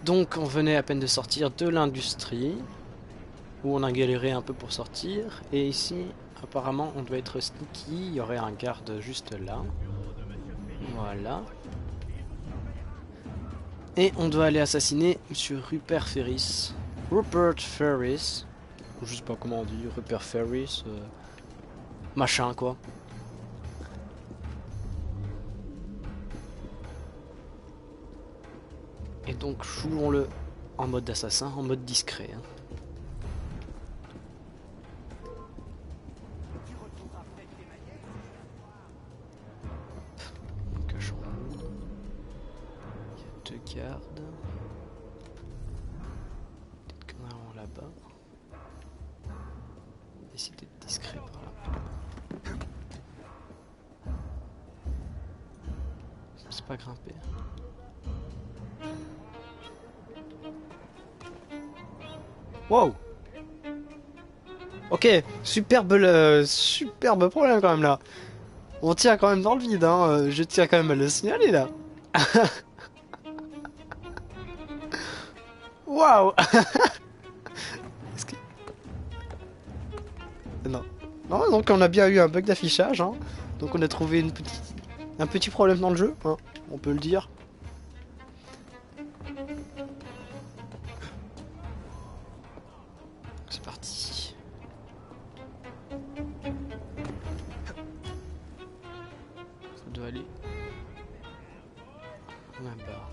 Donc on venait à peine de sortir de l'industrie, où on a galéré un peu pour sortir, et ici apparemment on doit être sneaky, il y aurait un garde juste là. Voilà. Et on doit aller assassiner Monsieur Rupert Ferris. Rupert Ferris. Je sais pas comment on dit, Rupert Ferris. Machin quoi. Et donc jouons-le en mode assassin, en mode discret. Hein. Donc je roule. Il y a deux gardes. Peut-être qu'on a un là-bas. Essayer d'être discret par là. C'est pas grimper. Wow. Ok, superbe problème quand même là. On tire quand même dans le vide, hein. Je tiens quand même à le signaler là. Waouh. Que... Non. Non, donc on a bien eu un bug d'affichage, hein. Donc on a trouvé un petit problème dans le jeu, hein. On peut le dire. C'est parti. Ça doit aller là-bas.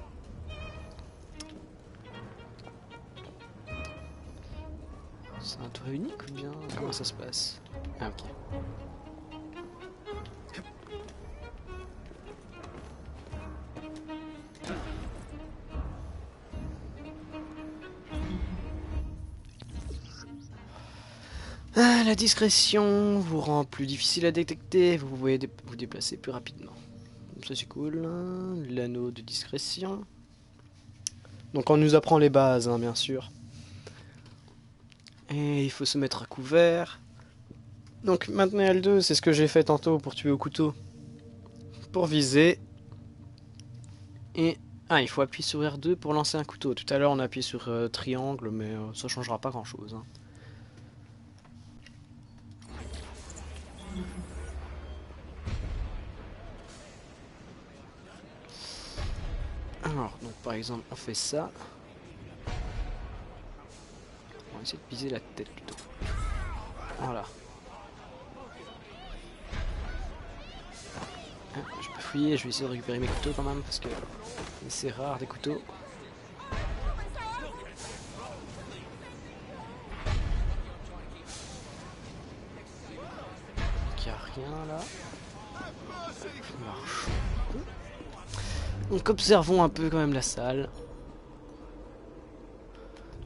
C'est un tour unique ou bien comment ça se passe? Ah ok. Ah, la discrétion vous rend plus difficile à détecter, vous pouvez vous déplacer plus rapidement. Ça c'est cool. L'anneau de discrétion. Donc on nous apprend les bases, hein, bien sûr. Et il faut se mettre à couvert. Donc maintenant L2, c'est ce que j'ai fait tantôt pour tuer au couteau. Pour viser. Et... Ah, il faut appuyer sur R2 pour lancer un couteau. Tout à l'heure on a appuyé sur triangle, mais ça changera pas grand chose. Hein. Alors, donc par exemple, on fait ça. On va essayer de viser la tête plutôt. Voilà. Je peux fouiller, je vais essayer de récupérer mes couteaux quand même parce que c'est rare des couteaux. Il n'y a rien là. Marchons. Donc observons un peu quand même la salle.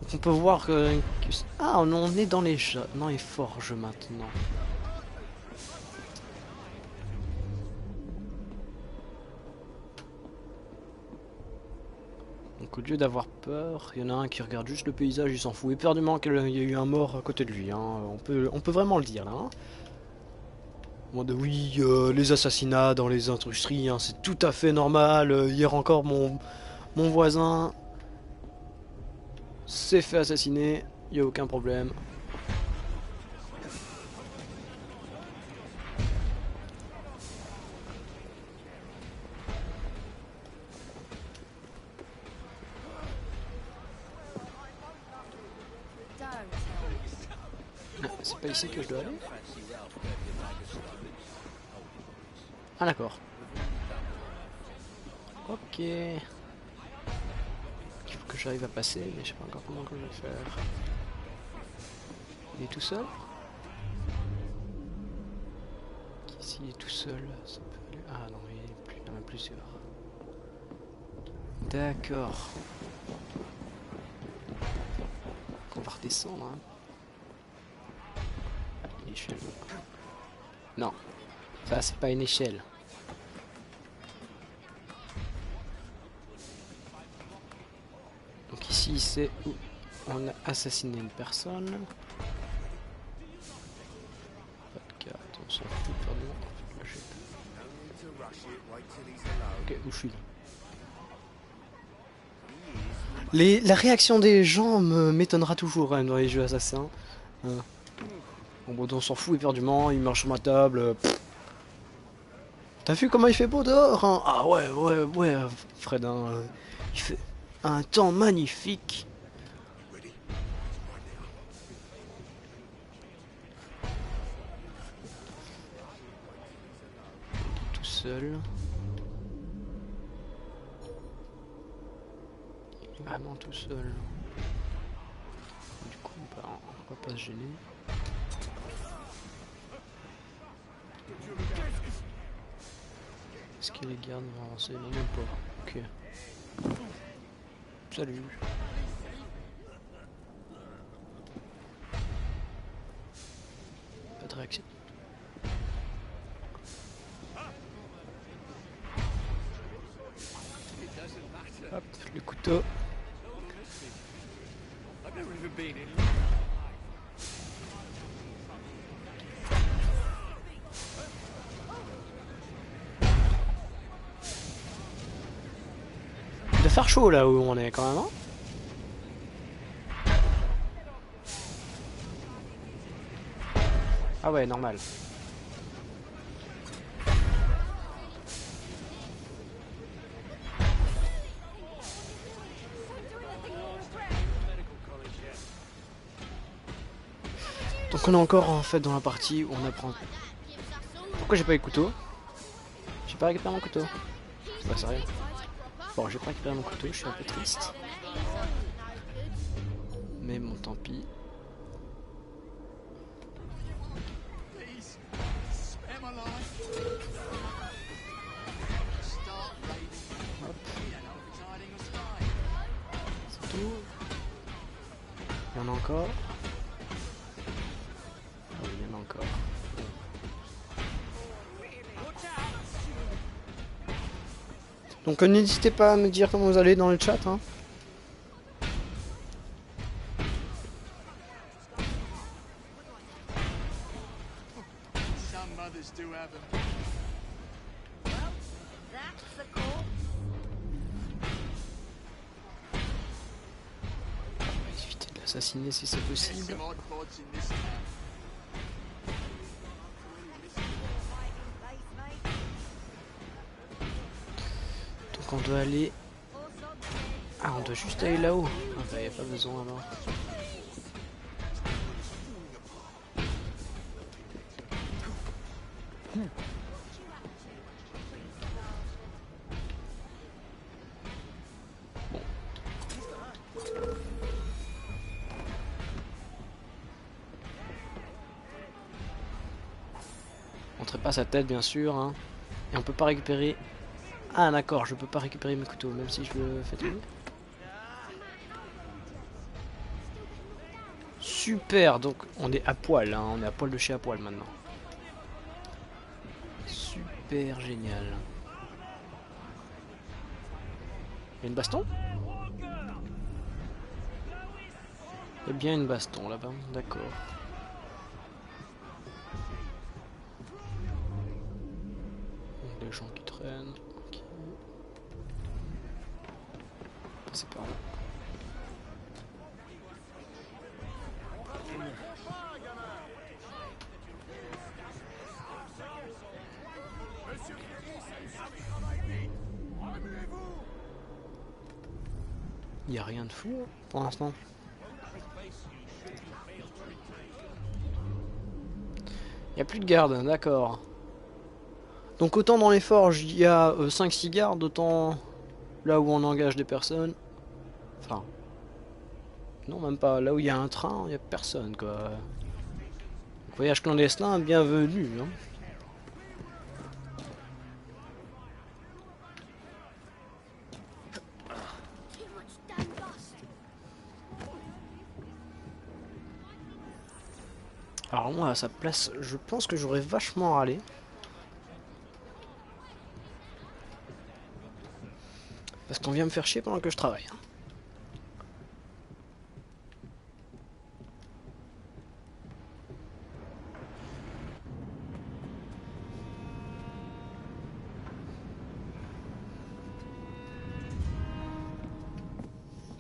Donc on peut voir que... Ah, on est dans dans les forges maintenant. Donc au lieu d'avoir peur, il y en a un qui regarde juste le paysage, il s'en fout éperdument qu'il y a eu un mort à côté de lui. Hein. On peut vraiment le dire là. Hein. Oui, les assassinats dans les industries, hein, c'est tout à fait normal. Hier encore, mon voisin s'est fait assassiner, il n'y a aucun problème. Ah, c'est pas ici que je dois aller? Ah d'accord. Ok. Il faut que j'arrive à passer, mais je sais pas encore comment que je vais faire. Il est tout seul? S'il est tout seul, ça peut aller... Ah non, il y en a plusieurs. D'accord. On va redescendre. Hein. Une échelle. Non, ça c'est pas une échelle. Donc ici c'est où on a assassiné une personne. Pas de carte, on s'en fout, pardon. Ok, où je suis là? La réaction des gens m'étonnera toujours hein, dans les jeux assassins. Euh, bon, on s'en fout éperdument, il marche sur ma table. T'as vu comment il fait beau dehors hein? Ah ouais, ouais, ouais, Fred, hein, il fait un temps magnifique. Il est tout seul. Il est vraiment tout seul. Du coup, bah, on va pas se gêner. Est-ce que les gardes vont avancer? Non, même pas. Ok. Salut. Pas de réaction. Hop, le couteau. Il doit faire chaud là où on est quand même, hein? Ah ouais, normal. Donc on est encore en fait dans la partie où on apprend. Pourquoi j'ai pas eu le couteau? J'ai pas récupéré mon couteau. C'est pas sérieux. Bon, j'ai pas récupéré mon couteau, je suis un peu triste. Mais bon, tant pis. Hop. C'est tout. Il y en a encore. Ah oui, il y en a encore. Donc n'hésitez pas à me dire comment vous allez dans le chat. Hein. On va éviter de l'assassiner si c'est possible. Donc on doit aller... Ah, on doit juste aller là-haut. Ah bah, y a pas besoin alors. Montrez pas sa tête bien sûr. Hein. Et on peut pas récupérer... Ah d'accord, je peux pas récupérer mes couteaux même si je le fais tomber. Super, donc on est à poil, hein. On est à poil de chez à poil maintenant. Super génial. Il y a une baston? Il y a bien une baston là-bas, d'accord. Des gens qui traînent. Okay. C'est par là. Il n'y a rien de fou pour l'instant. Il n'y a plus de garde, d'accord. Donc autant dans les forges il y a 5-6 gardes, autant là où on engage des personnes. Enfin. Non même pas, là où il y a un train, il n'y a personne quoi. Voyage clandestin, bienvenue. Hein. Alors moi à sa place, je pense que j'aurais vachement râlé. Parce qu'on vient me faire chier pendant que je travaille.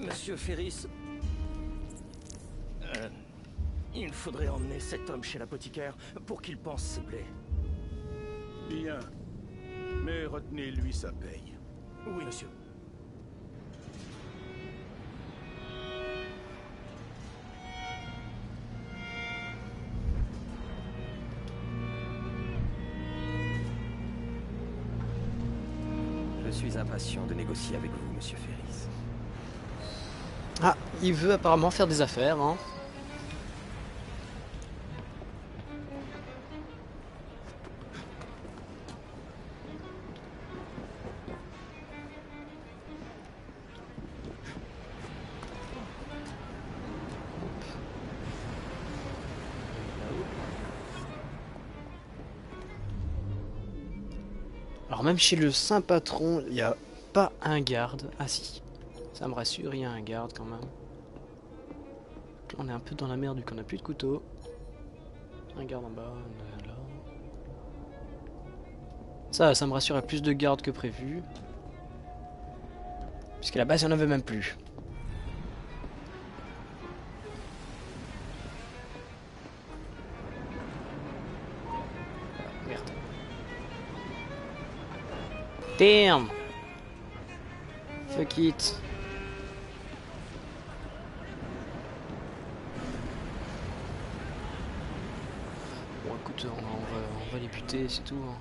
Monsieur Ferris... il faudrait emmener cet homme chez l'apothicaire pour qu'il pense ses plaies. Bien. Mais retenez-lui sa paye. Oui, monsieur. Je suis impatient de négocier avec vous, monsieur Ferris. Ah, il veut apparemment faire des affaires, hein. Alors même chez le saint patron, il n'y a pas un garde. Ah si, ça me rassure, il y a un garde quand même. Là, on est un peu dans la merde vu qu'on n'a plus de couteau. Un garde en bas, un là. Ça me rassure, il y a plus de gardes que prévu. Puisqu'à la base, il n'y en avait même plus. Merde. Damn! Fuck it. Bon écoute, on va les buter, c'est tout. Hein.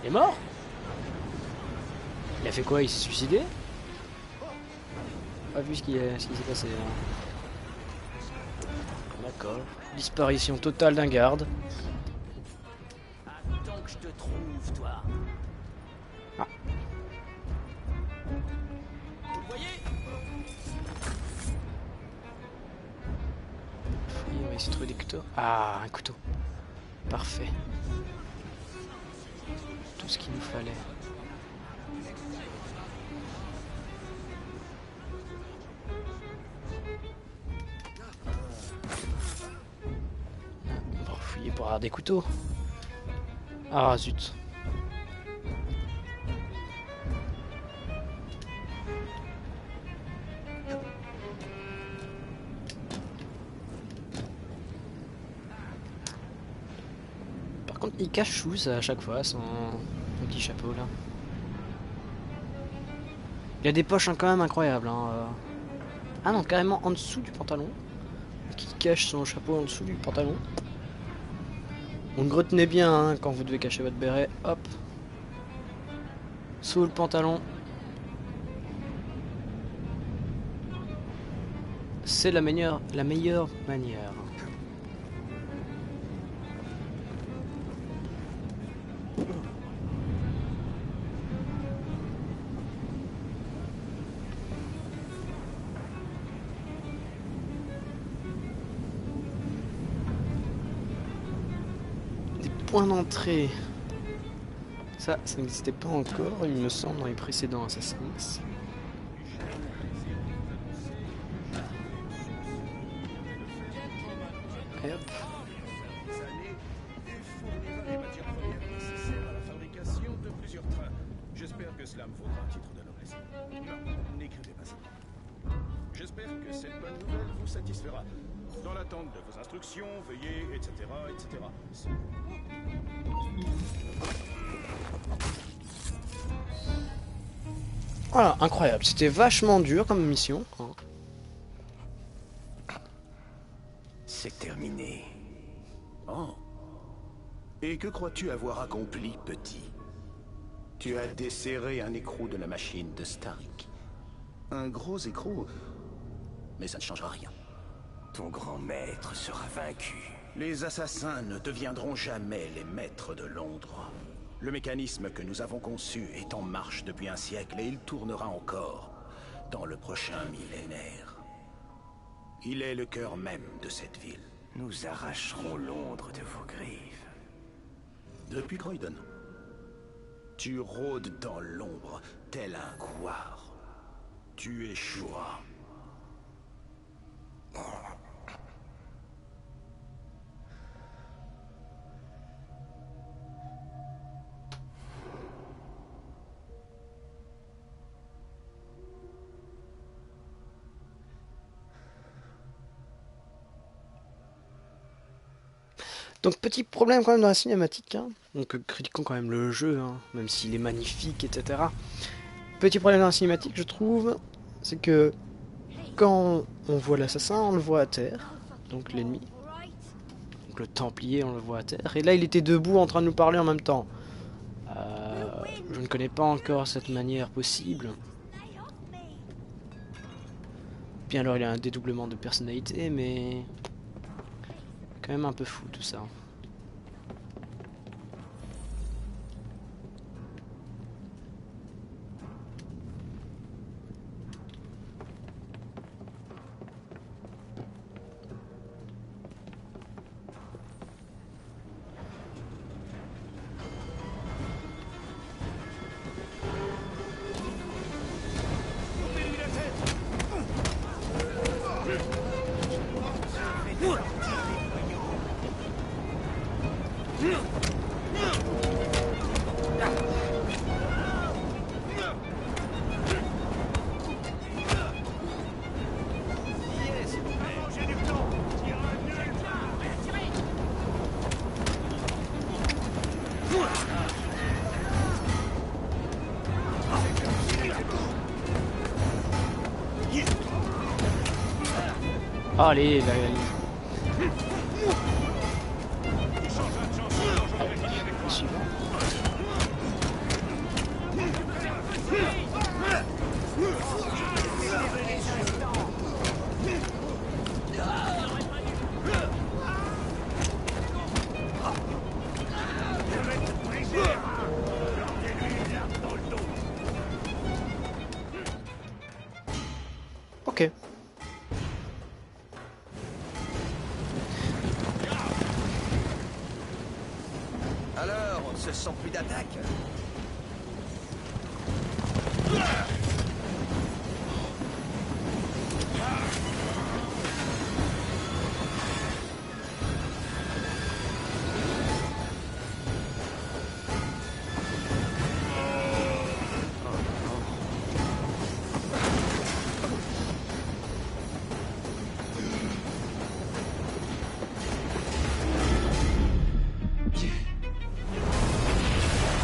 Il est mort? Il a fait quoi? Il s'est suicidé? Pas vu ce qui s'est passé. Hein. D'accord. Disparition totale d'un garde. Attends que je te trouve, toi. Ah. Vous le voyez? On va essayer de trouver des couteaux. Ah, un couteau. Parfait. Tout ce qu'il nous fallait. On va refouiller pour avoir des couteaux. Ah zut. Par contre, il cache où ça à chaque fois son petit chapeau là. Il y a des poches hein, quand même incroyables. Hein. Ah non, carrément en dessous du pantalon. Qui cache son chapeau en dessous du pantalon. Donc retenez bien hein, quand vous devez cacher votre béret. Hop. Sous le pantalon. C'est la meilleure manière. Point d'entrée. Ça n'existait pas encore, il me semble, dans les précédents Assassin's. Et hop. J'espère que cela me vaudra un titre de noblesse. Non, n'écrivez pas ça. J'espère que cette bonne nouvelle vous satisfera. Dans l'attente de vos instructions, veuillez, etc., etc. Voilà, incroyable. C'était vachement dur comme mission. Hein. C'est terminé. Oh. Et que crois-tu avoir accompli, petit? Tu as desserré un écrou de la machine de Stark. Un gros écrou, mais ça ne changera rien. Ton grand maître sera vaincu. Les assassins ne deviendront jamais les maîtres de Londres. Le mécanisme que nous avons conçu est en marche depuis un siècle et il tournera encore dans le prochain millénaire. Il est le cœur même de cette ville. Nous arracherons Londres de vos griffes. Depuis Croydon, tu rôdes dans l'ombre tel un couard. Tu échoueras. Donc petit problème quand même dans la cinématique, hein. Donc critiquons quand même le jeu, hein, même s'il est magnifique, etc. Petit problème dans la cinématique, je trouve, c'est que quand on voit l'assassin, on le voit à terre, donc l'ennemi. Donc le Templier, on le voit à terre. Et là, il était debout en train de nous parler en même temps. Je ne connais pas encore cette manière possible. Bien alors, il a un dédoublement de personnalité, mais quand même un peu fou tout ça. Allez, là, suivant. Ok. Alors, on ne se sent plus d'attaque?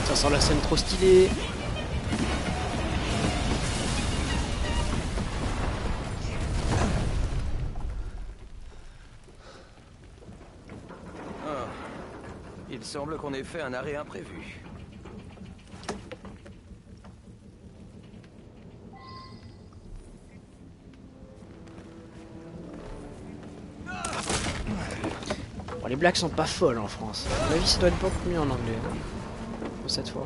Ça sent la scène trop stylée. Ah. Il semble qu'on ait fait un arrêt imprévu. Bon, les blagues sont pas folles en France. À mon avis, ça doit être beaucoup mieux en anglais. Hein, pour cette fois.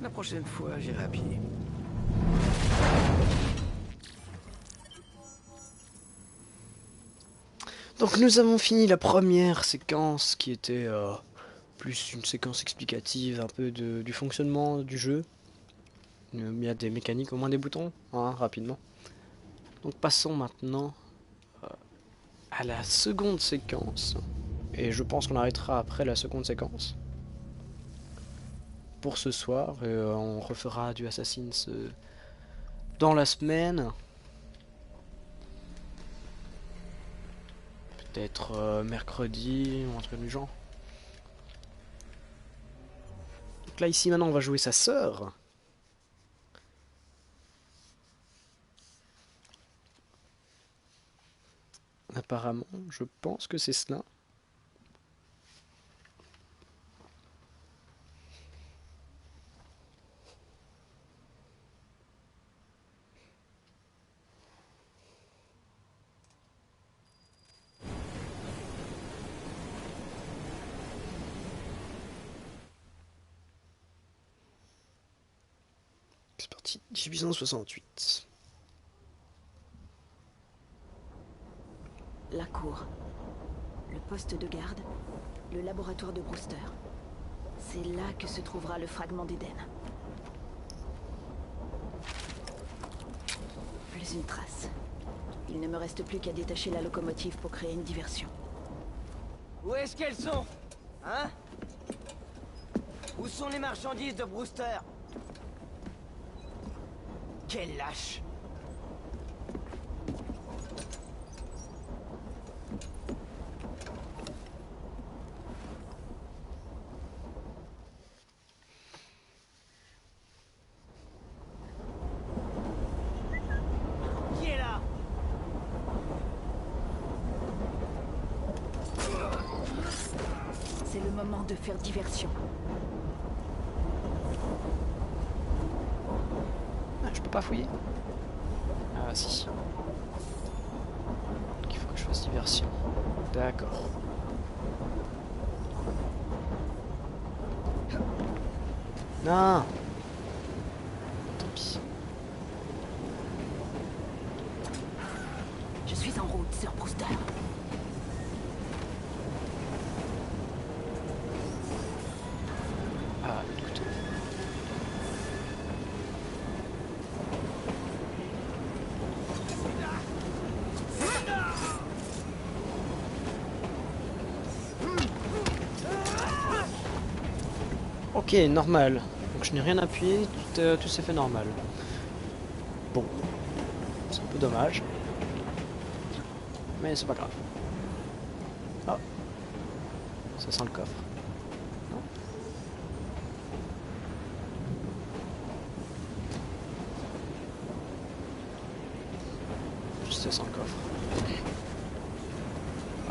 La prochaine fois, j'irai à pied. Donc nous avons fini la première séquence qui était plus une séquence explicative un peu du fonctionnement du jeu. Il y a des mécaniques, au moins des boutons, hein, rapidement. Donc passons maintenant à la seconde séquence. Et je pense qu'on arrêtera après la seconde séquence. Pour ce soir, et on refera du Assassin's dans la semaine. Peut-être mercredi ou un truc du genre. Donc là ici maintenant on va jouer sa sœur. Apparemment, je pense que c'est cela. C'est parti, 1868. La cour. le poste de garde, le laboratoire de Brewster. C'est là que se trouvera le fragment d'Éden. Plus une trace. Il ne me reste plus qu'à détacher la locomotive pour créer une diversion. Où est-ce qu'elles sont? Hein? Où sont les marchandises de Brewster? Quel lâche! Qui est là? C'est le moment de faire diversion. Ah, je peux pas fouiller. Ah si. Donc il faut que je fasse diversion. D'accord. Non. Tant pis. Je suis en route, Sir Brewster. Ah, le couteau. Ok, normal. Donc je n'ai rien appuyé, tout s'est fait normal. Bon. C'est un peu dommage. Mais c'est pas grave. Ah. Ça sent le coffre. Non. Juste ça sent le coffre.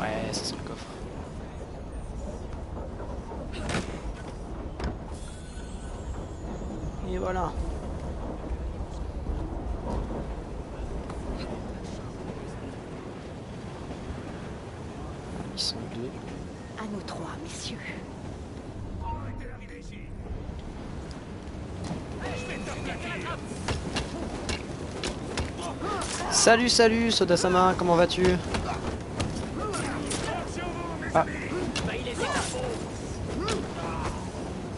Ouais, ça sent le coffre. Et voilà. Ils sont deux. À nous trois, messieurs. Salut, salut, Soda-sama, comment vas-tu? Ah.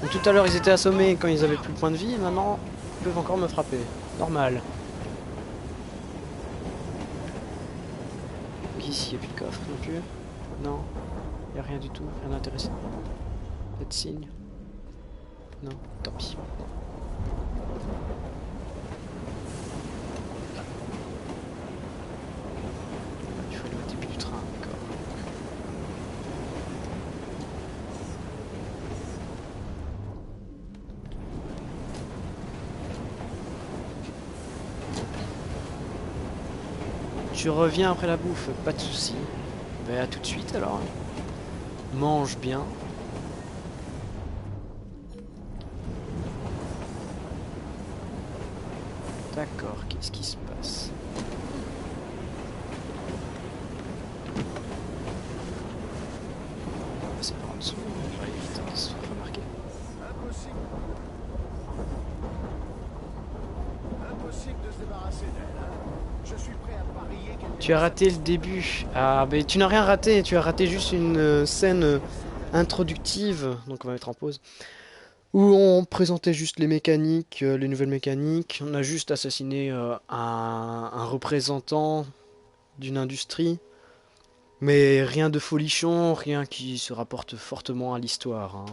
Donc, tout à l'heure ils étaient assommés quand ils avaient plus de points de vie, et maintenant ils peuvent encore me frapper. Normal. Donc ici il n'y a plus de coffre non plus. Non, il n'y a rien du tout, rien d'intéressant. Pas de signe. Non, tant pis. Il faut aller au début du train, d'accord. Tu reviens après la bouffe, pas de soucis. Ben à tout de suite alors. Mange bien. D'accord, qu'est-ce qui se passe? On va passer par en dessous, on va éviter qu'il se soit remarqué. Impossible. Impossible de se débarrasser d'elle, hein. Je suis prêt à parier qu'elle... Tu as raté le début. Ah, mais tu n'as rien raté, tu as raté juste une scène introductive, donc on va mettre en pause, où on présentait juste les mécaniques, les nouvelles mécaniques. On a juste assassiné un représentant d'une industrie, mais rien de folichon, rien qui se rapporte fortement à l'histoire, hein.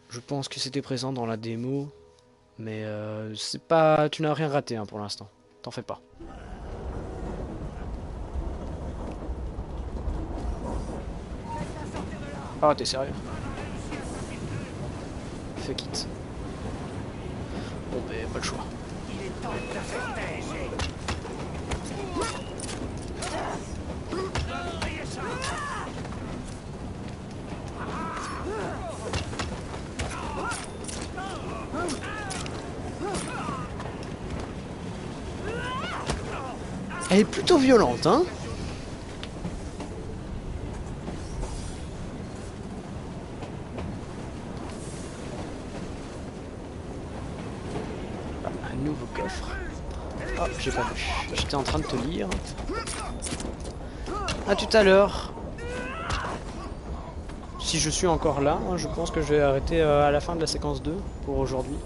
Je pense que c'était présent dans la démo, mais c'est pas, tu n'as rien raté hein, pour l'instant. T'en fais pas. Ah, t'es sérieux? Fuck it. Bon, ben, pas le choix. Il est temps de la protéger. Elle est plutôt violente, hein? Un nouveau coffre. Oh, j'ai pas vu. J'étais en train de te lire. À tout à l'heure. si je suis encore là, hein, je pense que je vais arrêter à la fin de la séquence 2 pour aujourd'hui.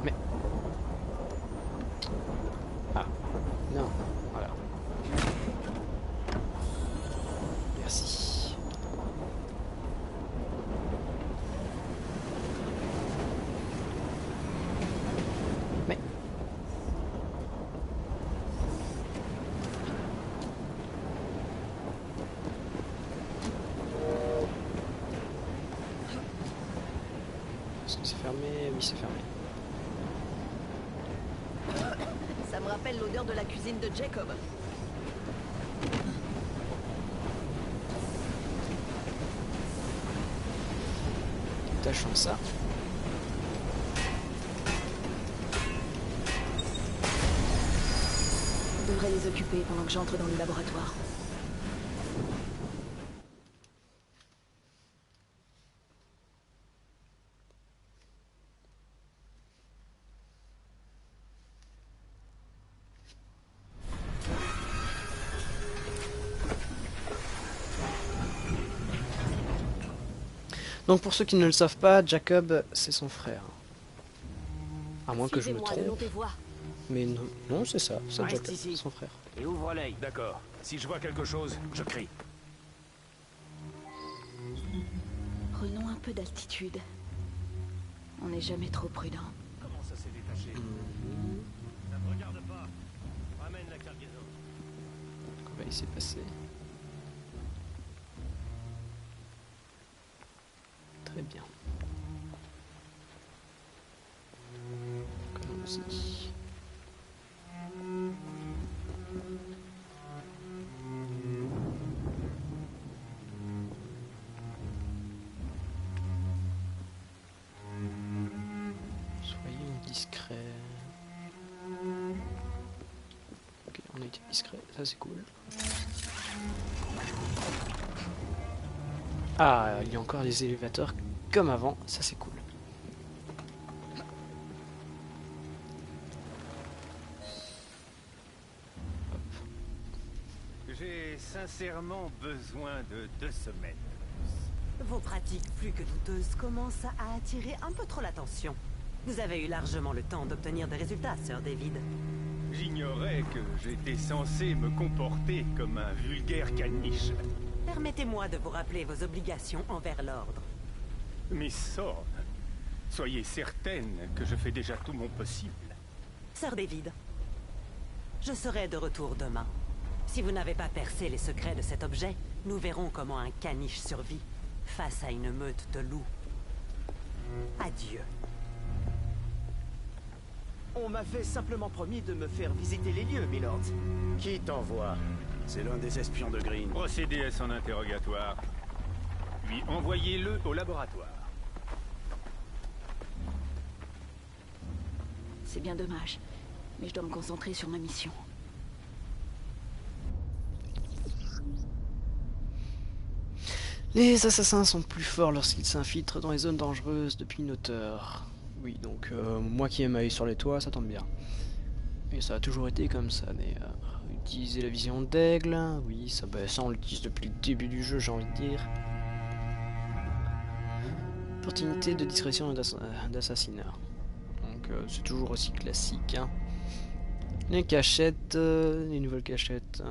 Mais... Ah, non, voilà. Merci. Mais... Est-ce que c'est fermé? Oui, c'est fermé. Ça me rappelle l'odeur de la cuisine de Jacob. Tâchons ça. On devrait les occuper pendant que j'entre dans le laboratoire. Donc pour ceux qui ne le savent pas, Jacob, c'est son frère. À moins que je me Suivez-moi le long trompe. des voies. Mais non, non c'est ça, c'est Reste Jacob, ici. son frère. Et ouvre l'œil. D'accord. Si je vois quelque chose, je crie. Prenons un peu d'altitude. On n'est jamais trop prudent. Comment ça s'est détaché? Ça me regarde pas. Ramène la cargaison. On va laisser passer. Très bien. Commence-y. Soyons discrets. Ok, on a été discret, ça c'est cool. Ah, il y a encore des élévateurs comme avant, ça c'est cool. J'ai sincèrement besoin de 2 semaines. Vos pratiques plus que douteuses commencent à attirer un peu trop l'attention. Vous avez eu largement le temps d'obtenir des résultats, Sir David. J'ignorais que j'étais censé me comporter comme un vulgaire caniche. Permettez-moi de vous rappeler vos obligations envers l'ordre. Miss Thorne, soyez certaine que je fais déjà tout mon possible. Sir David, je serai de retour demain. Si vous n'avez pas percé les secrets de cet objet, nous verrons comment un caniche survit face à une meute de loups. Adieu. On m'avait simplement promis de me faire visiter les lieux, Milord. Qui t'envoie? C'est l'un des espions de Green. Procédez à son interrogatoire, puis envoyez-le au laboratoire. C'est bien dommage, mais je dois me concentrer sur ma mission. Les assassins sont plus forts lorsqu'ils s'infiltrent dans les zones dangereuses depuis une hauteur. Oui, donc moi qui aime aller sur les toits, ça tombe bien. Et ça a toujours été comme ça, d'ailleurs. Utiliser la vision d'aigle, oui, ça, ça on l'utilise depuis le début du jeu, j'ai envie de dire. Opportunité de discrétion et d'assassinat. Donc c'est toujours aussi classique. Hein. Les cachettes, les nouvelles cachettes.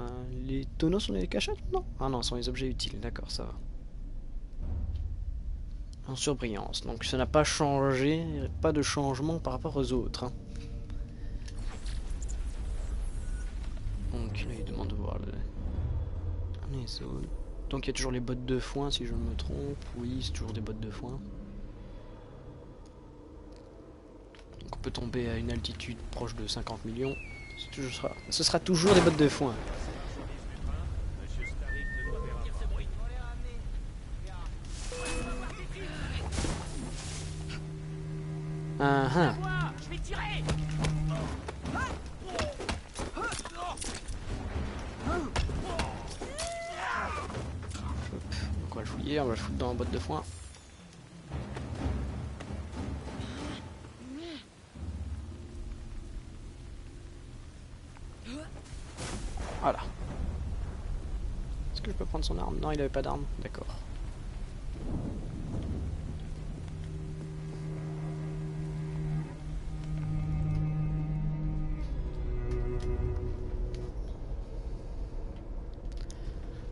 Les tonneaux sont des cachettes? Non. Ah non, ce sont les objets utiles, d'accord, ça va. En surbrillance, donc ça n'a pas changé, pas de changement par rapport aux autres. Hein. Donc là il demande de voir les autres. Donc il y a toujours les bottes de foin si je me trompe, oui c'est toujours des bottes de foin. Donc on peut tomber à une altitude proche de 50 millions, ce sera toujours des bottes de foin. Je vais tirer. Donc on va le fouiller, on va le foutre dans la botte de foin. Voilà. Est-ce que je peux prendre son arme? Non, il avait pas d'arme. D'accord.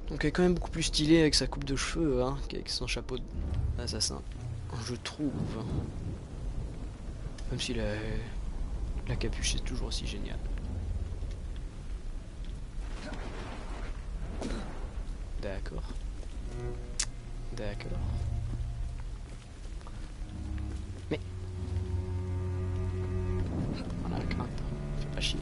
Donc elle est quand même beaucoup plus stylée avec sa coupe de cheveux hein, qu'avec son chapeau d'assassin. Je trouve. Même si la capuche est toujours aussi géniale. D'accord. D'accord. Mais... On a la crainte. Fais pas chier.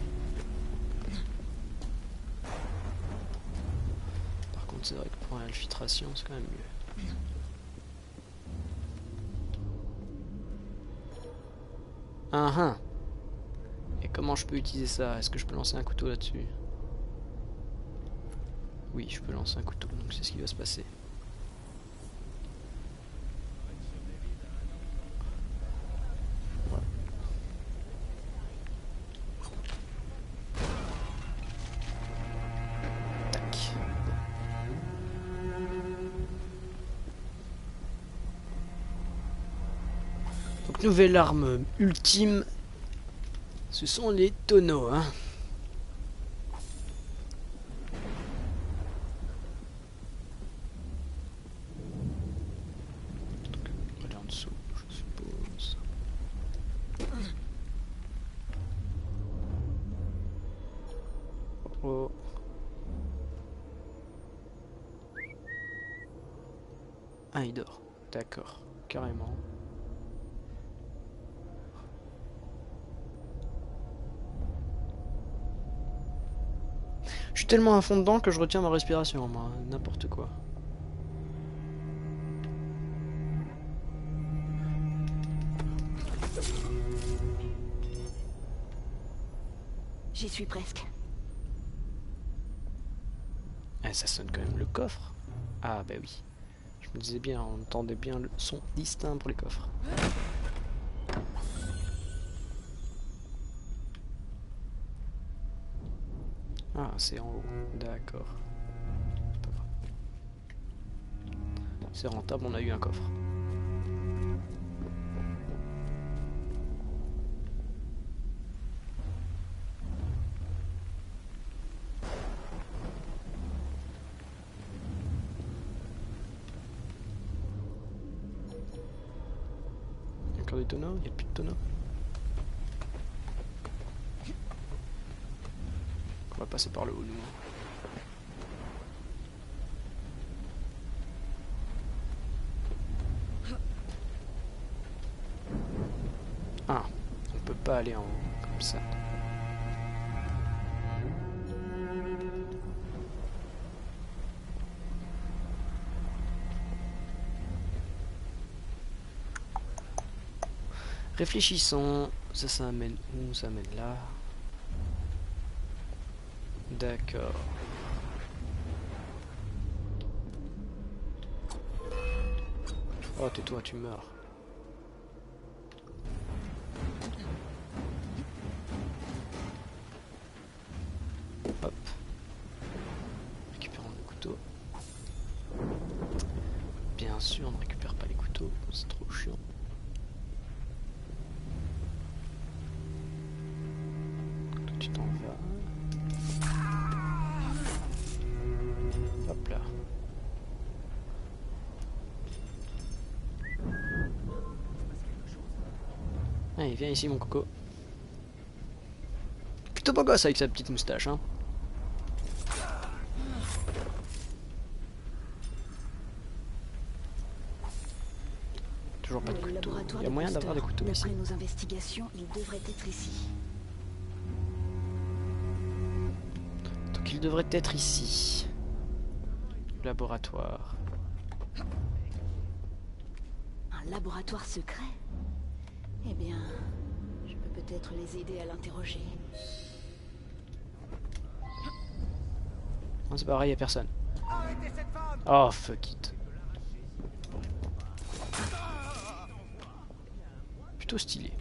Par contre c'est vrai que pour l'infiltration c'est quand même mieux. Ah ah. Et comment je peux utiliser ça? Est-ce que je peux lancer un couteau là-dessus? Oui, je peux lancer un couteau, donc c'est ce qui va se passer. Voilà. Tac. Donc nouvelle arme ultime, ce sont les tonneaux, hein. Oh. Ah, il dort. D'accord, carrément. Je suis tellement à fond dedans que je retiens ma respiration, moi. N'importe quoi. J'y suis presque. Ah, ça sonne quand même le coffre. Ah bah oui. Je me disais bien, on entendait bien le son distinct pour les coffres. Ah, c'est en haut. D'accord. C'est pas grave. C'est rentable, on a eu un coffre. Encore des tonneaux? Il n'y a plus de tonneaux. On va passer par le haut, nous. Ah, on peut pas aller en haut comme ça. Réfléchissons. Ça amène où? Ça amène là. D'accord. Oh, tais-toi, tu meurs. Hop. Récupérons le couteau. Bien sûr, on ne récupère pas les couteaux, c'est trop chiant. Toi, tu t'en vas. Hop là. Allez, viens ici mon coco. Plutôt beau gosse avec sa petite moustache, hein. Toujours pas de couteau. Il y a moyen d'avoir des couteaux ici. D'après nos investigations, il devrait être ici. Donc il devrait être ici. Laboratoire. Un laboratoire secret? Eh bien, je peux peut-être les aider à l'interroger. Non, c'est pareil, y a personne. Oh, fuck it. Plutôt stylé.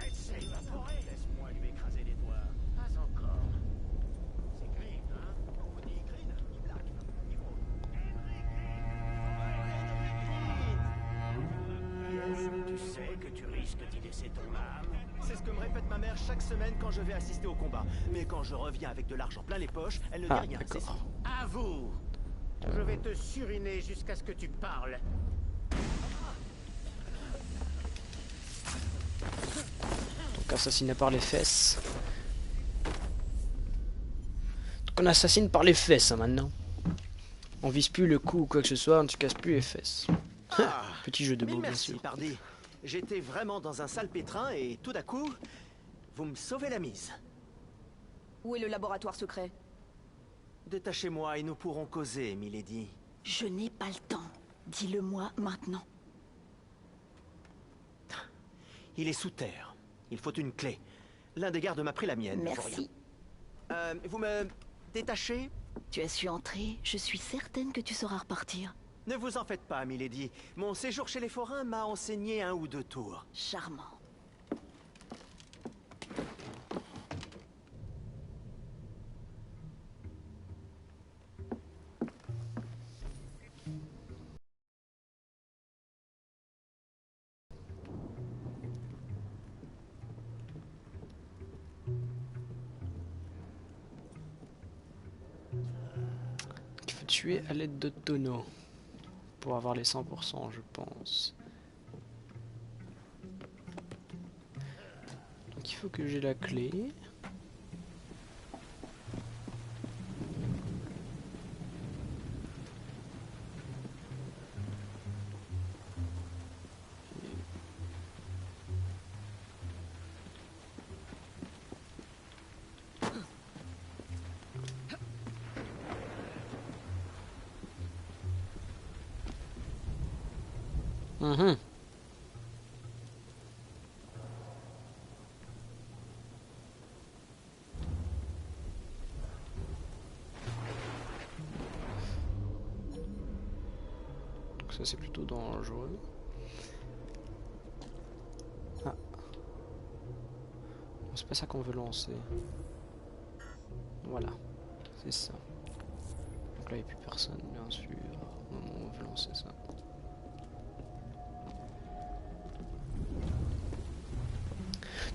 sais que tu risques d'y laisser ton âme. C'est ce que me répète ma mère chaque semaine quand je vais assister au combat. Mais quand je reviens avec de l'argent plein les poches, elle ne dit Ah, rien. C'est d'accord. À vous. Je vais te suriner jusqu'à ce que tu parles. Donc assassiné par les fesses. Donc on assassine par les fesses hein, maintenant. On vise plus le cou ou quoi que ce soit, on ne se casse plus les fesses. Petit jeu de mots bien merci, sûr. Pardy. J'étais vraiment dans un sale pétrin et tout d'un coup, vous me sauvez la mise. Où est le laboratoire secret? Détachez-moi et nous pourrons causer, milady. Je n'ai pas le temps. Dis-le-moi maintenant. Il est sous terre. Il faut une clé. L'un des gardes m'a pris la mienne. pour Merci. rien. Vous me détachez? Tu as su entrer, je suis certaine que tu sauras repartir. Ne vous en faites pas, milady. Mon séjour chez les forains m'a enseigné 1 ou 2 tours. Charmant. Il faut tuer à l'aide de tonneaux. Pour avoir les 100% je pense. Donc il faut que j'ai la clé. Mhm. Donc ça c'est plutôt dangereux. Ah. C'est pas ça qu'on veut lancer. Voilà, c'est ça. Donc là il n'y a plus personne bien sûr. Au moment où on veut lancer ça.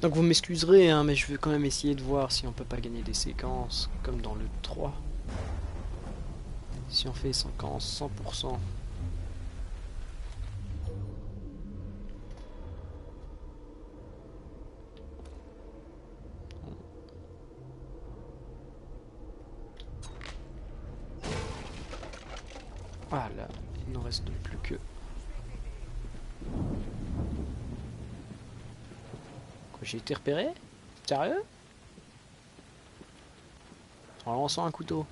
Donc vous m'excuserez, hein, mais je vais quand même essayer de voir si on peut pas gagner des séquences comme dans le 3. Si on fait séquence 100%. Voilà, il ne reste plus que... J'ai été repéré? Sérieux? En lançant un couteau.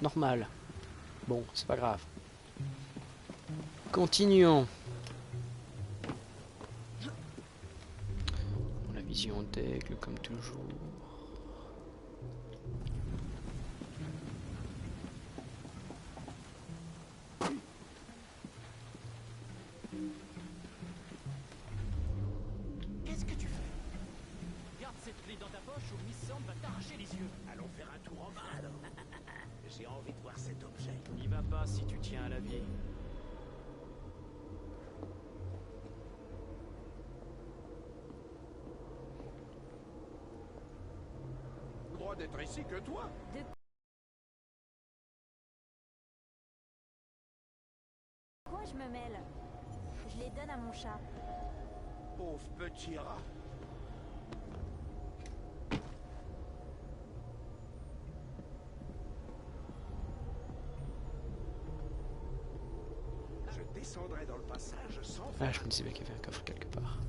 Normal. Bon, c'est pas grave. Continuons. La vision d'aigle comme toujours. Qu'est-ce que tu fais? Garde cette clé dans ta poche ou Miss Sand va t'arracher les yeux. Allons faire un tour en bas alors. J'ai envie de voir cet objet. N'y va pas si tu tiens à la vie. Droit d'être ici que toi. Quoi je me mêle? Je les donne à mon chat. Pauvre petit rat. Je descendrai dans le passage sans... Ah, je me disais bien qu'il y avait un coffre quelque part.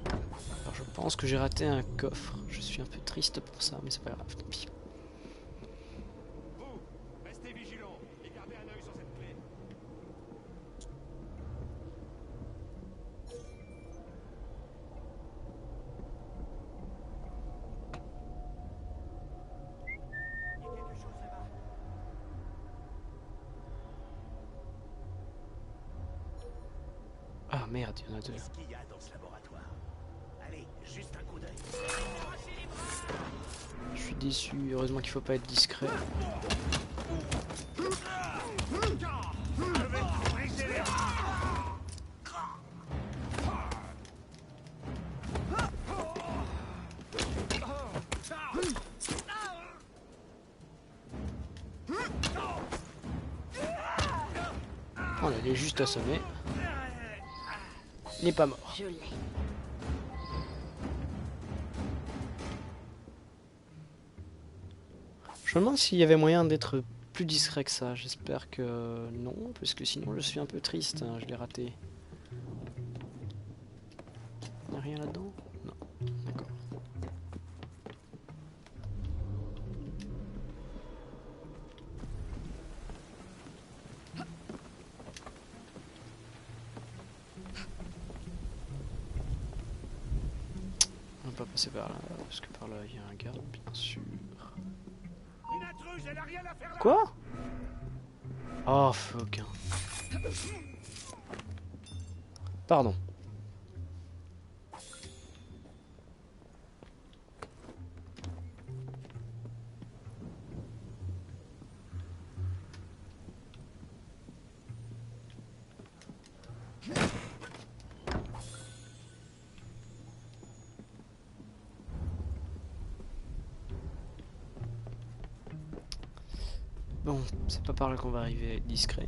Alors je pense que j'ai raté un coffre. Je suis un peu triste pour ça, mais c'est pas grave, tant pis. Vous, restez vigilants et gardez un œil sur cette clé. Il y a quelque chose là-bas. Ah merde, il y en a deux. Qu'est-ce qu'il y a dans ce laboratoire? Allez, juste un coup d'œil. Je suis déçu, heureusement qu'il faut pas être discret. Je vais te briser les reins. Il est juste assommé. Il n'est pas mort. Je l'ai. Je me demande s'il y avait moyen d'être plus discret que ça. J'espère que non, parce que sinon je suis un peu triste. Hein, je l'ai raté. Il n'y a rien là-dedans? Non. D'accord. On va pas passer par là, parce que par là il y a un garde, bien sûr. Quoi? Oh, fuck. Pardon. Bon, c'est pas par là qu'on va arriver à être discret.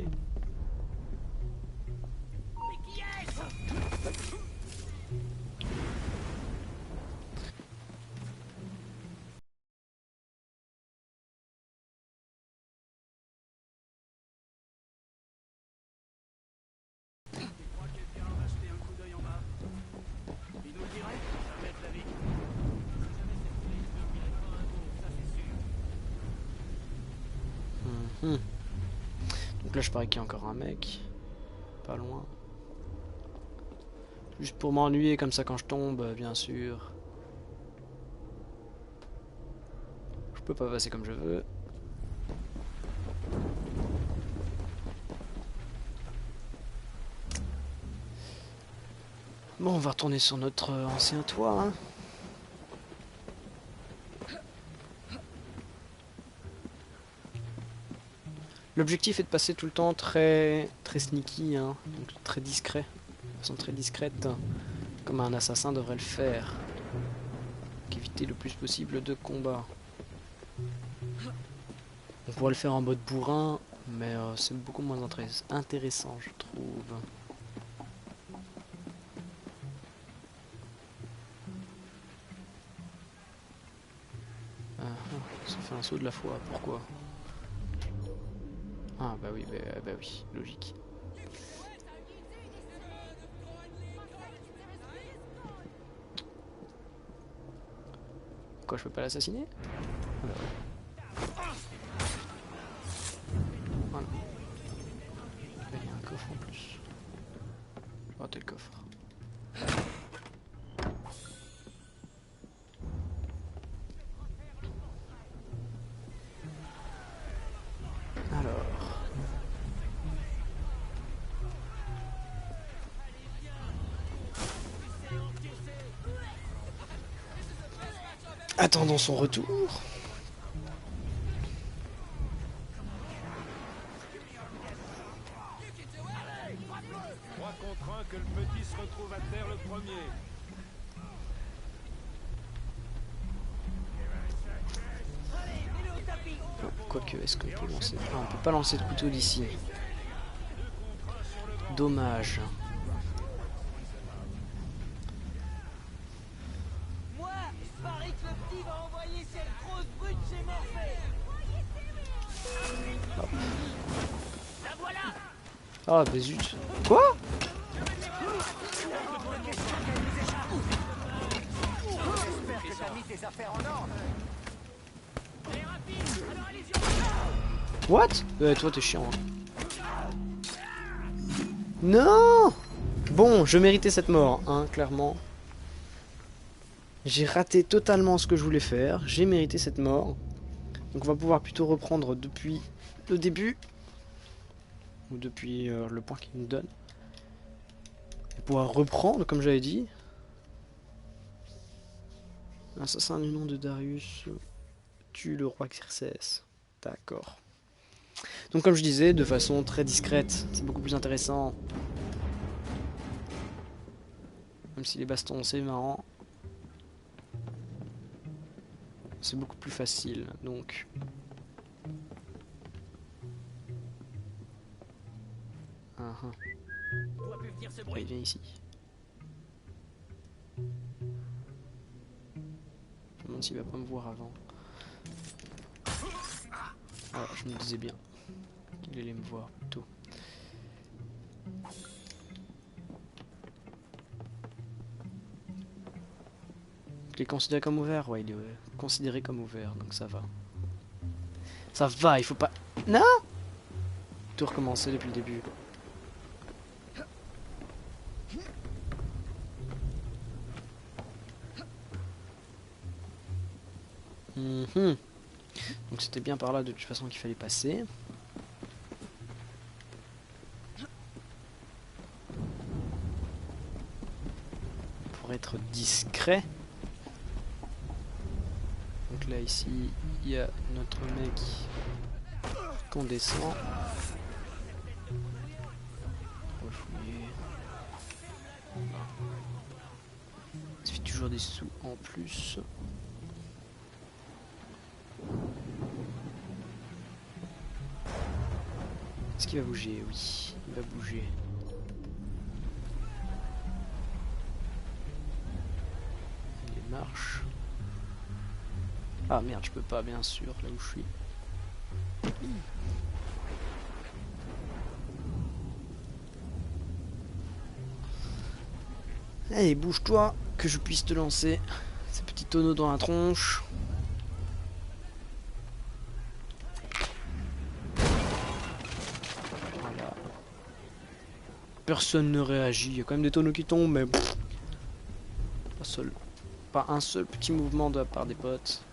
Mhm. Donc là je parie qu'il y a encore un mec. Pas loin. Juste pour m'ennuyer comme ça quand je tombe, bien sûr. Je peux pas passer comme je veux. Bon, on va retourner sur notre ancien toit. Hein. L'objectif est de passer tout le temps très sneaky, hein, donc très discret, de façon très discrète, comme un assassin devrait le faire. Donc éviter le plus possible de combats. On pourrait le faire en mode bourrin, mais c'est beaucoup moins intéressant, je trouve. Ça fait un saut de la foi, pourquoi? Ah bah oui, bah oui, logique. Quoi, je peux pas l'assassiner? Ah bah ouais. Voilà. Il y a un coffre en plus. J'ai raté le coffre. Alors. Attendons son retour. 3 contre 1, que le petit se retrouve à terre le premier. Quoique, est-ce qu'on peut lancer... Ah, on peut pas lancer de couteau d'ici. Dommage. Moi, je parie que le petit va envoyer cette grosse brute chez Morphée. La voilà. Ah, bah zut. Quoi? J'espère que t'as mis tes affaires en ordre. What? Toi t'es chiant. Hein. Non! Bon, je méritais cette mort, hein, clairement. J'ai raté totalement ce que je voulais faire. J'ai mérité cette mort. Donc on va pouvoir plutôt reprendre depuis le début. Ou depuis le point qu'il nous donne. Et pouvoir reprendre, comme j'avais dit. L'assassin du nom de Darius tue le roi Xerxès. D'accord. Donc comme je disais, de façon très discrète, c'est beaucoup plus intéressant. Même si les bastons c'est marrant. C'est beaucoup plus facile, donc... Doit plus venir ce Ouais, bruit. il vient ici. Je me demande s'il va pas me voir avant. Ah, je me disais bien qu'il allait me voir plutôt. Il est considéré comme ouvert? Ouais, il est considéré comme ouvert, donc ça va. Ça va, il faut pas... Non! Tout recommencer depuis le début. Donc c'était bien par là de toute façon qu'il fallait passer. Pour être discret. Donc là ici il y a notre mec qu'on descend. Refouiller. Ça fait toujours des sous en plus. Est-ce qu'il va bouger? Oui, il va bouger. Il marche. Ah merde, je peux pas bien sûr, là où je suis. Allez, bouge-toi, que je puisse te lancer ces petits tonneaux dans la tronche. Voilà. Personne ne réagit, il y a quand même des tonneaux qui tombent, mais pff, pas un seul petit mouvement de la part des potes.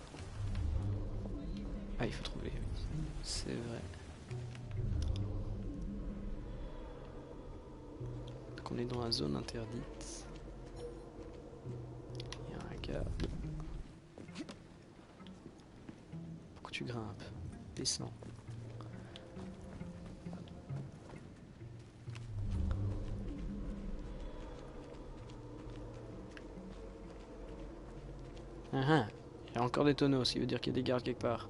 Ah, il faut trouver, oui. C'est vrai. Donc on est dans la zone interdite. Il y a un gars. Faut que tu grimpes. Descends. Ah, il y a encore des tonneaux, ce qui veut dire qu'il y a des gardes quelque part.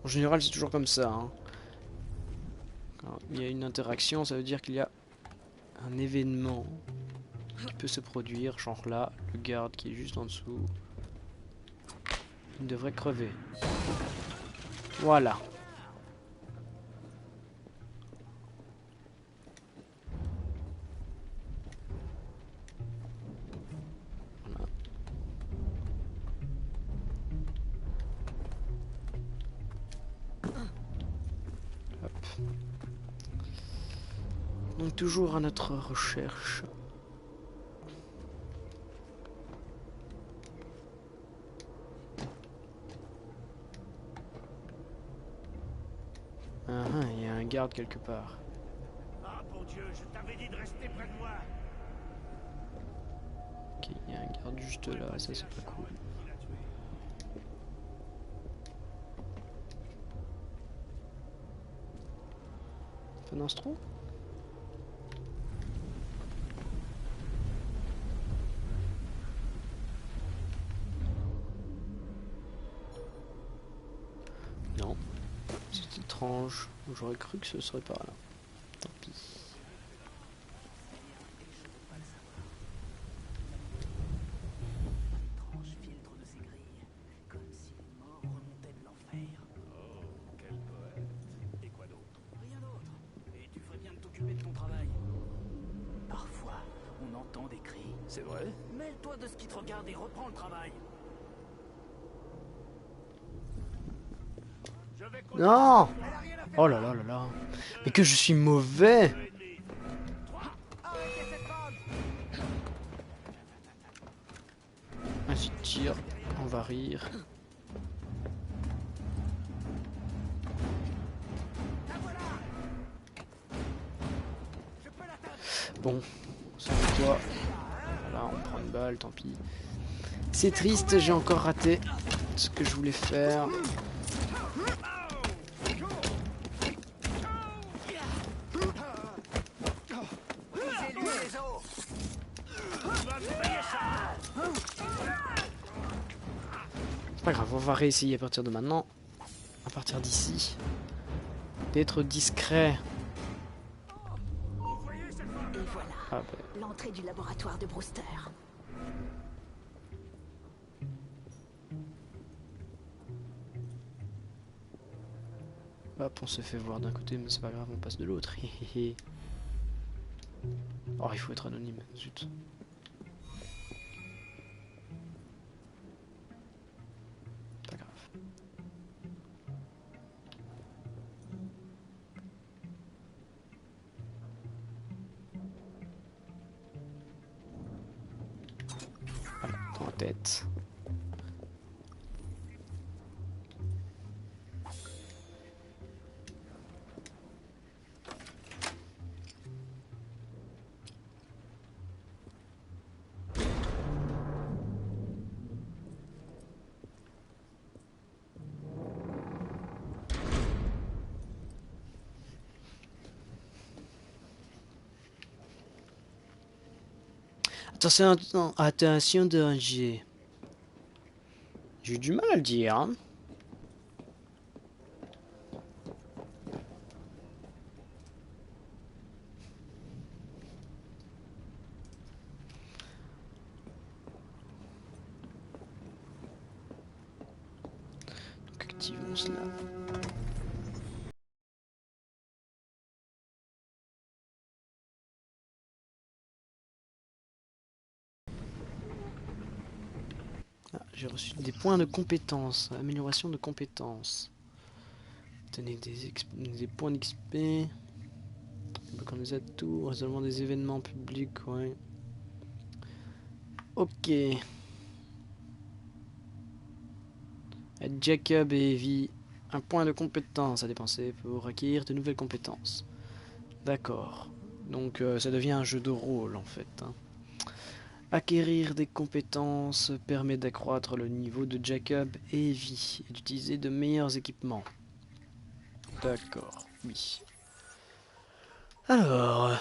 En général, c'est toujours comme ça. Hein. Quand il y a une interaction, ça veut dire qu'il y a un événement qui peut se produire. Genre là, le garde qui est juste en dessous. Il devrait crever. Voilà. Donc toujours à notre recherche. Ah, il y a un garde quelque part. Ah, bon Dieu, je t'avais dit de rester près de moi. Ok, il y a un garde juste là, ça c'est pas cool. Pas dans ce trou? Non. C'est étrange. J'aurais cru que ce serait par là. Tant pis. Étrange filtre de ces grilles, comme si les morts remontaient de l'enfer. Oh, quel poète. Et quoi d'autre? Rien d'autre. Et tu ferais bien de t'occuper de ton travail. Parfois, on entend des cris. C'est vrai? Mêle-toi de ce qui te regarde et reprends le travail. Non! Oh là là là là. Mais que je suis mauvais! Vas-y, tire. On va rire. Bon, sans toi. Voilà, on prend une balle, tant pis. C'est triste, j'ai encore raté ce que je voulais faire. C'est pas grave, on va réessayer à partir de maintenant, à partir d'ici, d'être discret. Ah ben. L'entrée du laboratoire de Brewster. Hop, on se fait voir d'un côté, mais c'est pas grave, on passe de l'autre. Oh, il faut être anonyme, zut. Pas grave. Voilà, dans la tête. Attention danger. J'ai eu du mal à le dire. Hein. Donc activons cela. Ah, j'ai reçu des points de compétence, amélioration de compétences. Tenez des points d'XP. On les atouts, résolvement des événements publics, ouais. Ok. Jacob et Evie, un point de compétence à dépenser pour acquérir de nouvelles compétences. D'accord. Donc ça devient un jeu de rôle en fait. Hein. Acquérir des compétences permet d'accroître le niveau de Jacob et Evie et d'utiliser de meilleurs équipements. D'accord, oui. Alors,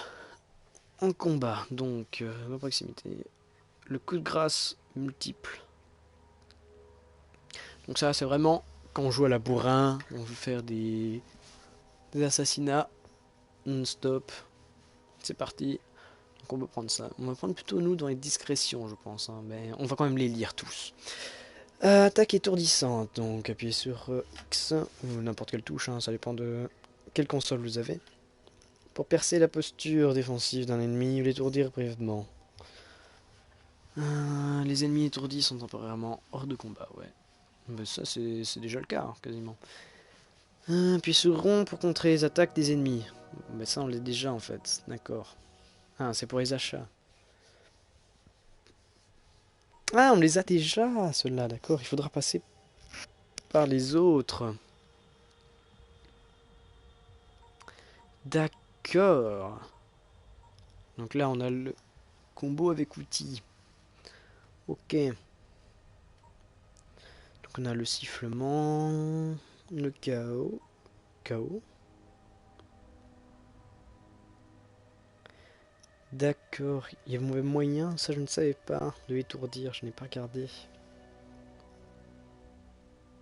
en combat, donc, à proximité, le coup de grâce multiple. Donc ça, c'est vraiment, quand on joue à la bourrin, on veut faire des assassinats non-stop. C'est parti. Donc on peut prendre ça. On va prendre plutôt nous dans les discrétions, je pense. Hein, mais on va quand même les lire tous. Attaque étourdissante. Donc appuyez sur X ou n'importe quelle touche. Hein, ça dépend de quelle console vous avez. Pour percer la posture défensive d'un ennemi ou l'étourdir brièvement. Les ennemis étourdis sont temporairement hors de combat. Ouais. Mais ça c'est déjà le cas, hein, quasiment. Puis sur rond pour contrer les attaques des ennemis. Mais ça on l'est déjà en fait. D'accord. Ah, c'est pour les achats. Ah, on les a déjà, ceux-là, d'accord. Il faudra passer par les autres. D'accord. Donc là, on a le combo avec outils. Ok. Donc on a le sifflement, le chaos. Chaos. D'accord. Il y a mauvais moyen, ça je ne savais pas, de étourdir, je n'ai pas regardé.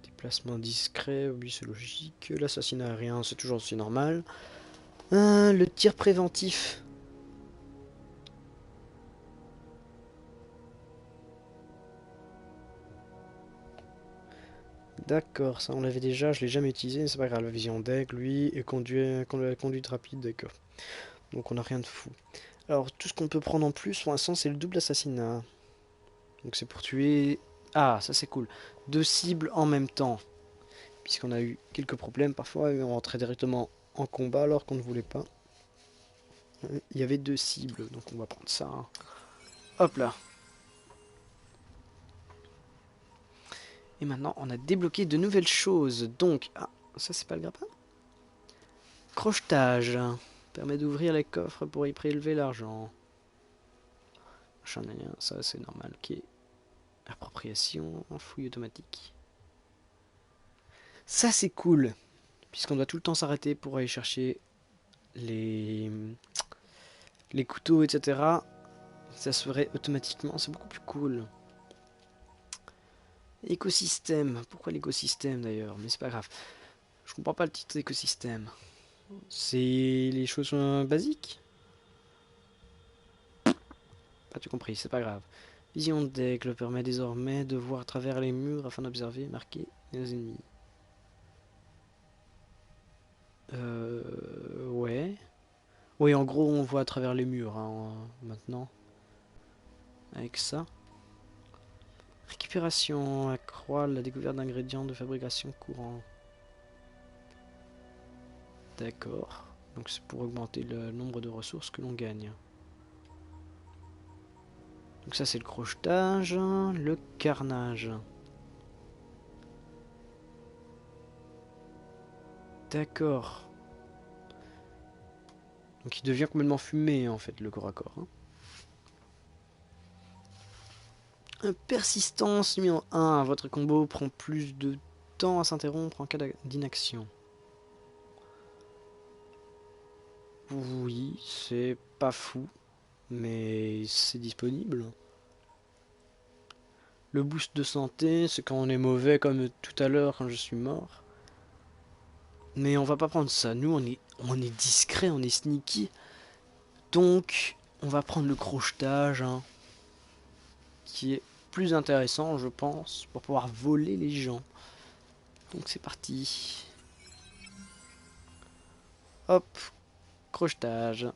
Déplacement discret, oui c'est logique. L'assassinat aérien, c'est toujours aussi normal. Le tir préventif. D'accord, ça on l'avait déjà, je l'ai jamais utilisé, c'est pas grave. La vision d'aigle, lui, et la conduite rapide, d'accord. Donc on n'a rien de fou. Alors tout ce qu'on peut prendre en plus pour l'instant c'est le double assassinat. Donc c'est pour tuer... Ah, ça c'est cool. 2 cibles en même temps. Puisqu'on a eu quelques problèmes parfois, et on rentrait directement en combat alors qu'on ne voulait pas. Il y avait 2 cibles, donc on va prendre ça. Hein. Hop là. Et maintenant on a débloqué de nouvelles choses. Donc, ah, ça c'est pas le grappin. Crochetage. Permet d'ouvrir les coffres pour y prélever l'argent. Ça c'est normal. Ok. Appropriation, fouille automatique. Ça c'est cool. Puisqu'on doit tout le temps s'arrêter pour aller chercher les couteaux, etc. Ça se ferait automatiquement. C'est beaucoup plus cool. Écosystème. Pourquoi l'écosystème d'ailleurs? Mais c'est pas grave. Je comprends pas le titre d'écosystème. C'est les choses basiques. Pas tout compris, c'est pas grave. Vision d'aigle permet désormais de voir à travers les murs afin d'observer, marquer les ennemis. Ouais. Oui, en gros, on voit à travers les murs, hein, maintenant. Avec ça. Récupération accroît la découverte d'ingrédients de fabrication courant. D'accord. Donc c'est pour augmenter le nombre de ressources que l'on gagne. Donc ça c'est le crochetage, le carnage. D'accord. Donc il devient complètement fumé en fait le corps à corps. Hein. Persistance numéro 1. Votre combo prend plus de temps à s'interrompre en cas d'inaction. Oui, c'est pas fou, mais c'est disponible. Le boost de santé, c'est quand on est mauvais comme tout à l'heure quand je suis mort. Mais on va pas prendre ça. Nous, on est discret, on est sneaky. Donc, on va prendre le crochetage, hein, qui est plus intéressant, je pense, pour pouvoir voler les gens. Donc, c'est parti. Hop, crochetage.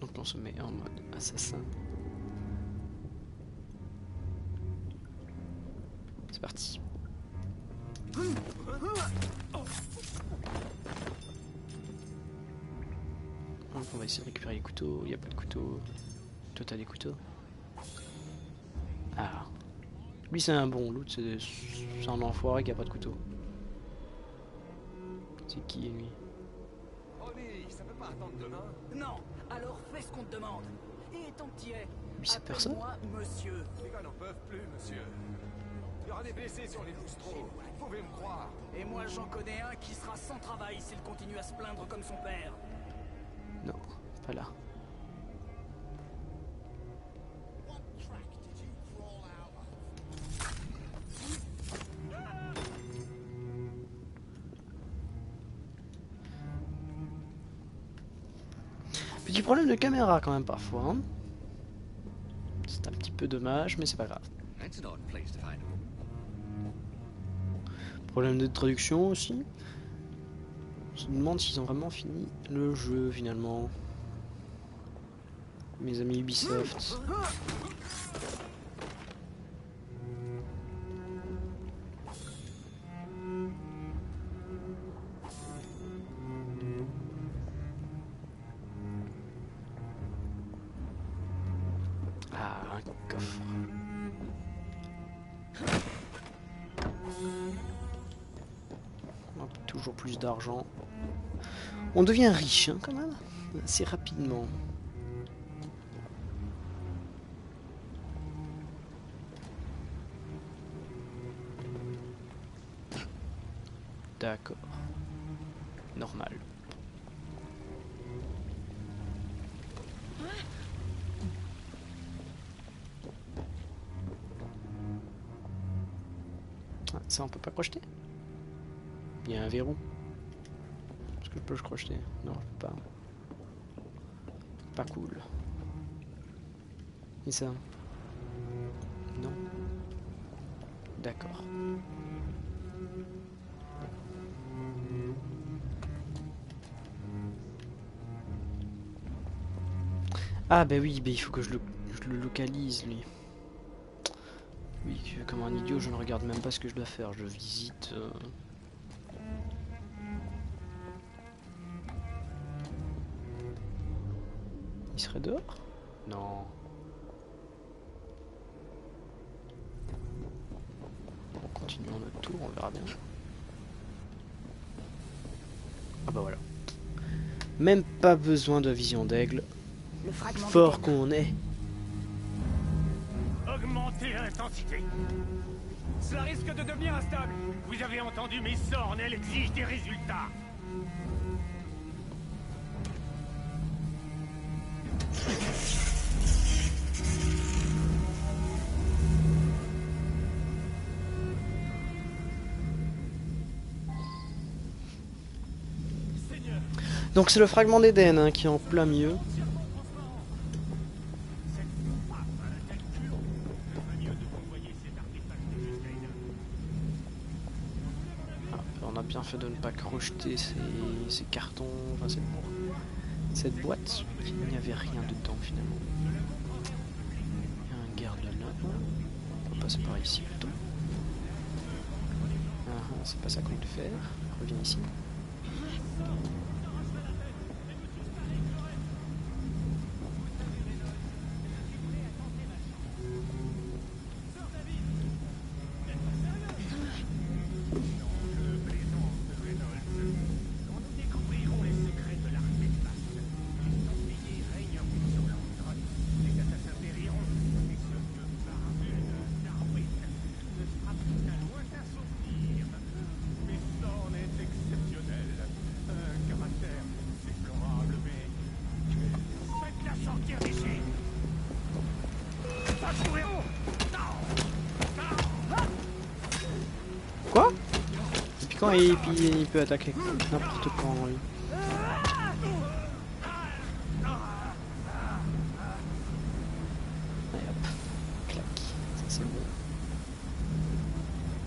Donc on se met en mode assassin. C'est parti. Donc on va essayer de récupérer les couteaux. Il n'y a pas de couteau. Toi t'as des couteaux. Ah. Lui c'est un bon, l'autre c'est un enfoiré qui a pas de couteau. C'est qui lui? Ça peut pas attendre demain. Non, alors fais ce qu'on te demande. Et tant que t'y es, Lui c'est personne. appelle-moi monsieur. Les gars n'en peuvent plus, monsieur. Il y aura des blessés sur les boustros. Vous pouvez me croire. Et moi j'en connais un qui sera sans travail s'il continue à se plaindre comme son père. Non, pas là. Petit problème de caméra quand même parfois. Hein. C'est un petit peu dommage, mais c'est pas grave. Problème de traduction aussi. On se demande s'ils ont vraiment fini le jeu finalement. Mes amis Ubisoft. Ah, un coffre. Hop, toujours plus d'argent. On devient riche hein, quand même, assez rapidement. D'accord. Normal. Ah, ça on peut pas crocheter. Il y a un verrou. Est-ce que je peux le crocheter? Non, je peux pas. Pas cool. Et ça? Non. D'accord. Ah bah oui, bah il faut que je le localise lui. Oui, comme un idiot, je ne regarde même pas ce que je dois faire, je visite... Il serait dehors? Non. Bon, continuons notre tour, on verra bien. Ah bah voilà. Même pas besoin de vision d'aigle. Fort qu'on est. Augmentez l'intensité. Cela risque de devenir instable. Vous avez entendu mes sornes, elles exigent des résultats. Donc c'est le fragment d'Éden hein, qui est en plein milieu. On a bien fait de ne pas crocheter ces cartons, enfin cette boîte. Il n'y avait rien dedans finalement. Il y a un garde là. On va passer par ici plutôt. C'est pas ça qu'on veut faire. Reviens ici. Quoi? Depuis quand il peut attaquer n'importe quand lui? Allez hop, clac, ça c'est bon.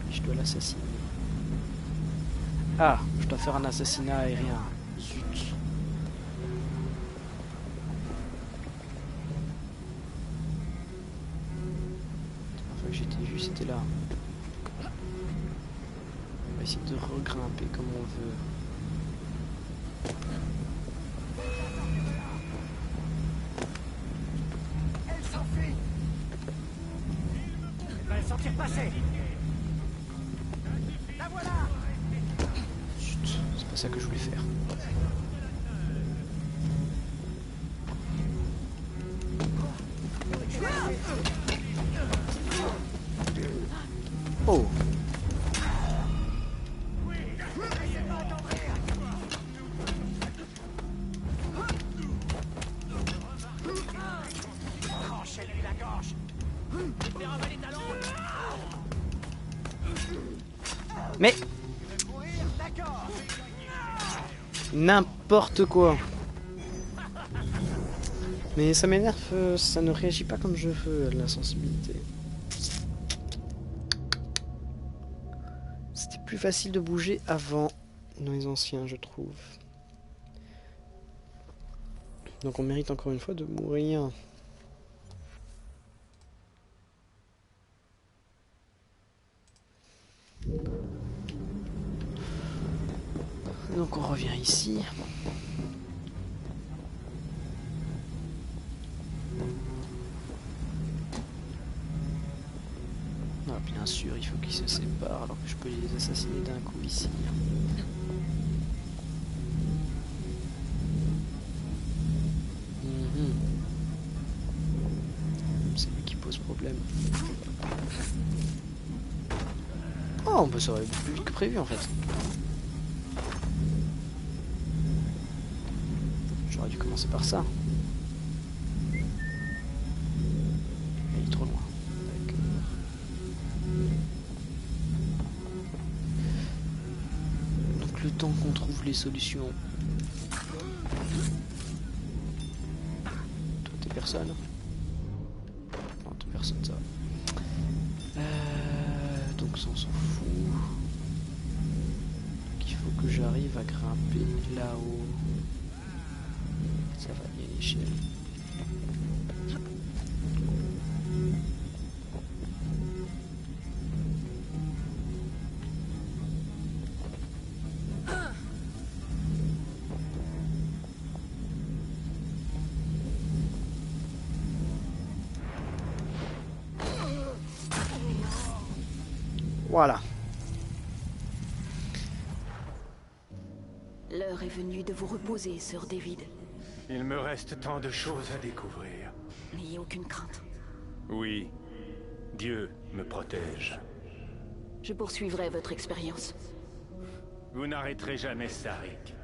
Et je dois l'assassiner. Ah, je dois faire un assassinat aérien. Zut. La fois que j'étais vu, c'était là. On va essayer de regrimper comme on veut. Elle s'enfuit. Elle va le sentir passer. La voilà. Chut, c'est pas ça que je voulais faire. Oh. Tranchez-lui la gorge. Mais n'importe quoi. Mais ça m'énerve, ça ne réagit pas comme je veux à la sensibilité. C'était plus facile de bouger avant dans les anciens, je trouve. Donc on mérite encore une fois de mourir. Donc on revient ici. Ah, bien sûr, il faut qu'ils se séparent alors que je peux les assassiner d'un coup ici. C'est lui qui pose problème. Oh, bah ça aurait été plus vite que prévu en fait. J'aurais dû commencer par ça. Il est trop loin. Donc le temps qu'on trouve les solutions. Toi t'es personne. Non t'es personne ça. Donc ça on s'en fout. Donc il faut que j'arrive à grimper là-haut. Ça va, il y a une échelle. Voilà. L'heure est venue de vous reposer, Sir David. Il me reste tant de choses à découvrir. N'ayez aucune crainte. Oui, Dieu me protège. Je poursuivrai votre expérience. Vous n'arrêterez jamais Sarek.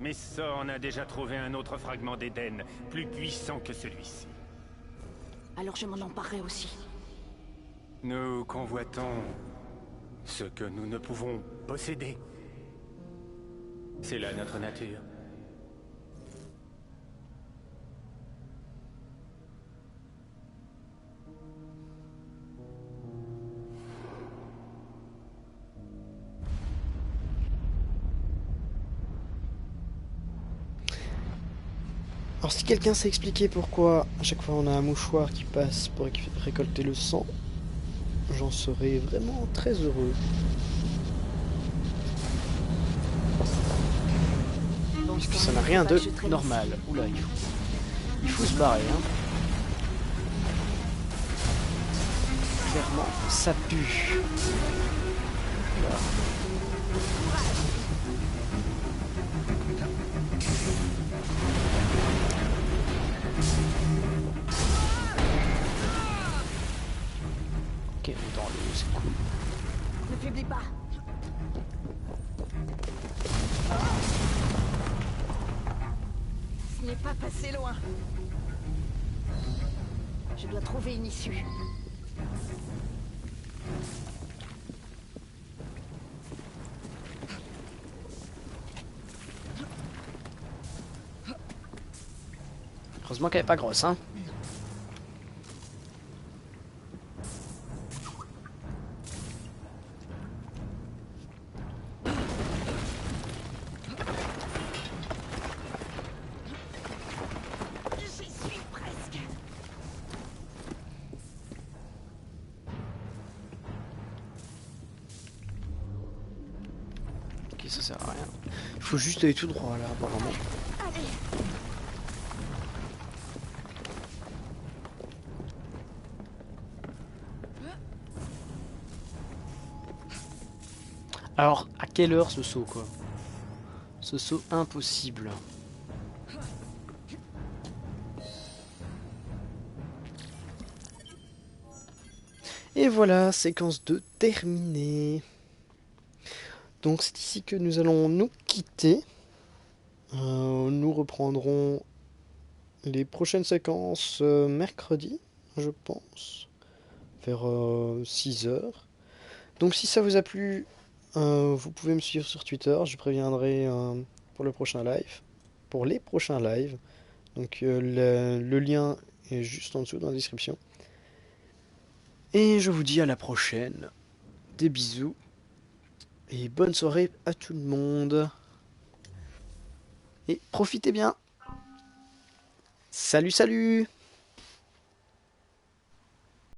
Miss Thorne a déjà trouvé un autre fragment d'Éden, plus puissant que celui-ci. Alors je m'en emparerai aussi. Nous convoitons ce que nous ne pouvons posséder. C'est là notre nature. Alors si quelqu'un sait expliquer pourquoi à chaque fois on a un mouchoir qui passe pour récolter le sang, j'en serais vraiment très heureux. Parce que ça n'a rien de normal. Oula, il faut se barrer, hein. Clairement, ça pue. Voilà. Ok, on est dans l'eau, c'est cool. Ne faiblis pas. Ce n'est pas passé loin. Je dois trouver une issue. Heureusement qu'elle est pas grosse, hein. J'y suis presque. Ok, ça sert à rien. Il faut juste aller tout droit là, apparemment. Allez. Alors, à quelle heure ce saut, quoi? Ce saut impossible. Et voilà, séquence 2 terminée. Donc c'est ici que nous allons nous quitter. Nous reprendrons les prochaines séquences mercredi, je pense, vers 6 heures. Donc si ça vous a plu, vous pouvez me suivre sur Twitter, je préviendrai pour le prochain live, pour les prochains lives. Donc le lien est juste en dessous dans la description. Et je vous dis à la prochaine. Des bisous. Et bonne soirée à tout le monde. Et profitez bien. Salut, salut!